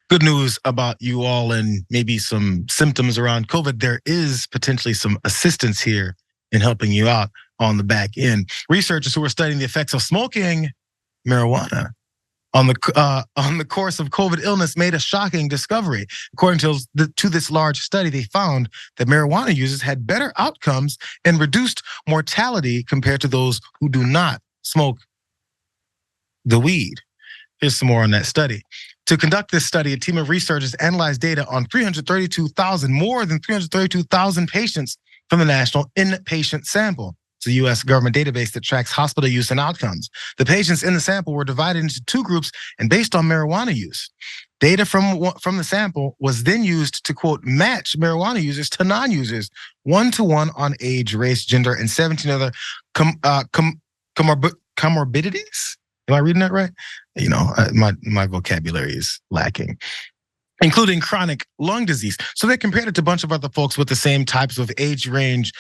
good news about you all and maybe some symptoms around COVID. There is potentially some assistance here in helping you out on the back end. Researchers who were studying the effects of smoking marijuana on the course of COVID illness made a shocking discovery. According to this large study, they found that marijuana users had better outcomes and reduced mortality compared to those who do not smoke the weed. Here's some more on that study. To conduct this study, a team of researchers analyzed data on more than 332,000 patients from the National Inpatient Sample. It's a U.S. government database that tracks hospital use and outcomes. The patients in the sample were divided into two groups and based on marijuana use. Data from the sample was then used to, quote, match marijuana users to non-users, 1-to-1 on age, race, gender, and 17 other comorbidities. Am I reading that right? You know, my vocabulary is lacking. Including chronic lung disease. So they compared it to a bunch of other folks with the same types of age range,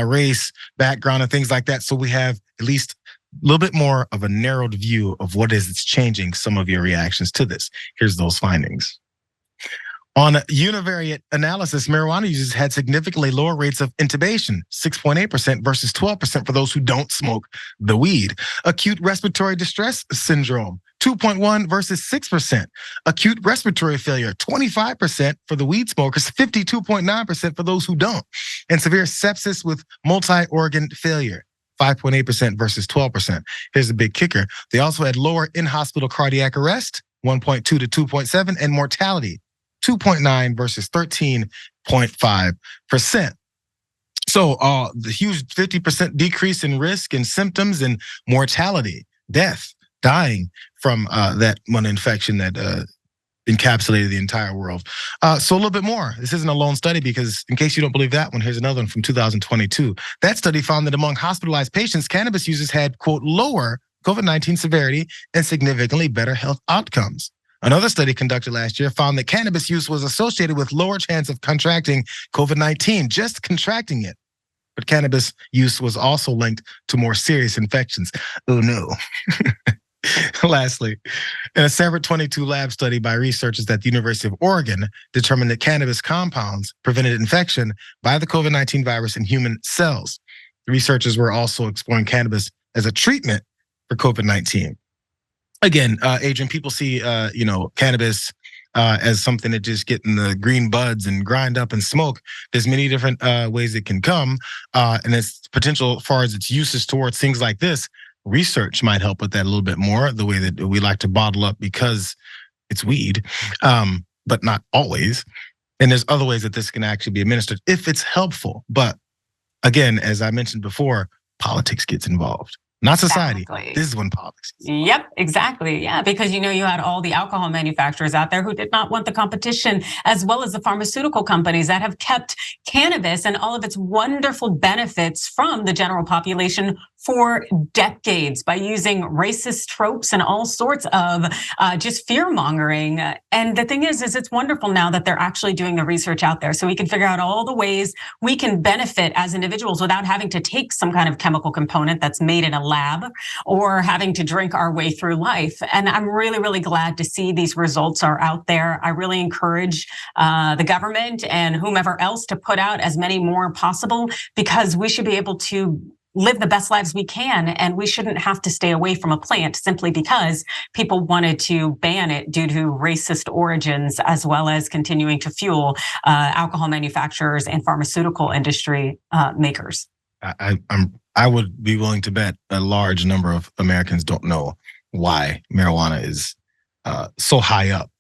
race, background, and things like that. So we have at least a little bit more of a narrowed view of what is it's changing some of your reactions to this. Here's those findings. On univariate analysis, marijuana users had significantly lower rates of intubation, 6.8% versus 12% for those who don't smoke the weed. Acute respiratory distress syndrome, 2.1 versus 6%. Acute respiratory failure, 25% for the weed smokers, 52.9% for those who don't. And severe sepsis with multi-organ failure, 5.8% versus 12%. Here's the big kicker. They also had lower in-hospital cardiac arrest, 1.2 to 2.7, and mortality, 2.9 versus 13.5%. So the huge 50% decrease in risk and symptoms and mortality, death, dying from that one infection that encapsulated the entire world. So a little bit more. This isn't a lone study because in case you don't believe that one, here's another one from 2022. That study found that among hospitalized patients, cannabis users had, quote, lower COVID-19 severity and significantly better health outcomes. Another study conducted last year found that cannabis use was associated with lower chance of contracting COVID-19, just contracting it. But cannabis use was also linked to more serious infections. Oh no. Lastly, in a separate 22 lab study by researchers at the University of Oregon determined that cannabis compounds prevented infection by the COVID-19 virus in human cells. The researchers were also exploring cannabis as a treatment for COVID-19. Again, Adrienne, people see, cannabis as something that just get in the green buds and grind up and smoke. There's many different ways it can come, and its potential as far as its uses towards things like this. Research might help with that a little bit more, the way that we like to bottle up because it's weed, but not always. And there's other ways that this can actually be administered if it's helpful. But again, as I mentioned before, politics gets involved. Not society. Exactly. This is when politics. Yep, exactly. Yeah, because you had all the alcohol manufacturers out there who did not want the competition, as well as the pharmaceutical companies that have kept cannabis and all of its wonderful benefits from the general population for decades by using racist tropes and all sorts of just fear mongering. And the thing is it's wonderful now that they're actually doing the research out there so we can figure out all the ways we can benefit as individuals without having to take some kind of chemical component that's made in a lab or having to drink our way through life. And I'm really, really glad to see these results are out there. I really encourage the government and whomever else to put out as many more possible because we should be able to live the best lives we can, and we shouldn't have to stay away from a plant simply because people wanted to ban it due to racist origins, as well as continuing to fuel alcohol manufacturers and pharmaceutical industry makers. I would be willing to bet a large number of Americans don't know why marijuana is so high up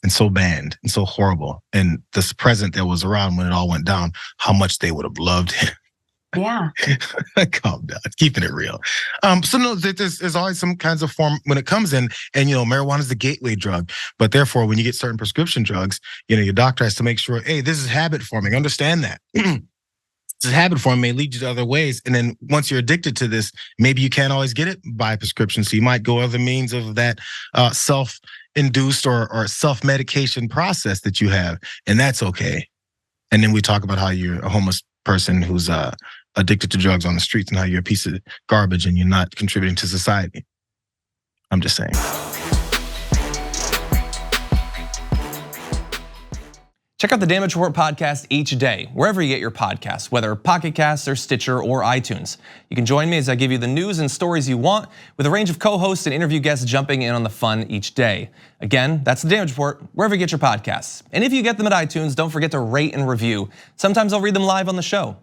and so banned and so horrible. And this president that was around when it all went down, how much they would have loved him. Yeah. Calm down, keeping it real. So no, there's always some kinds of form when it comes in, and marijuana is the gateway drug. But therefore, when you get certain prescription drugs, your doctor has to make sure, hey, this is habit forming. Understand that. This habit forming may lead you to other ways. And then once you're addicted to this, maybe you can't always get it by prescription. So you might go other means of that self-induced or self-medication process that you have. And that's okay. And then we talk about how you're a homeless person who's addicted to drugs on the streets and how you're a piece of garbage and you're not contributing to society. I'm just saying. Check out the Damage Report podcast each day, wherever you get your podcasts, whether Pocket Casts or Stitcher or iTunes. You can join me as I give you the news and stories you want, with a range of co-hosts and interview guests jumping in on the fun each day. Again, that's the Damage Report, wherever you get your podcasts. And if you get them at iTunes, don't forget to rate and review. Sometimes I'll read them live on the show.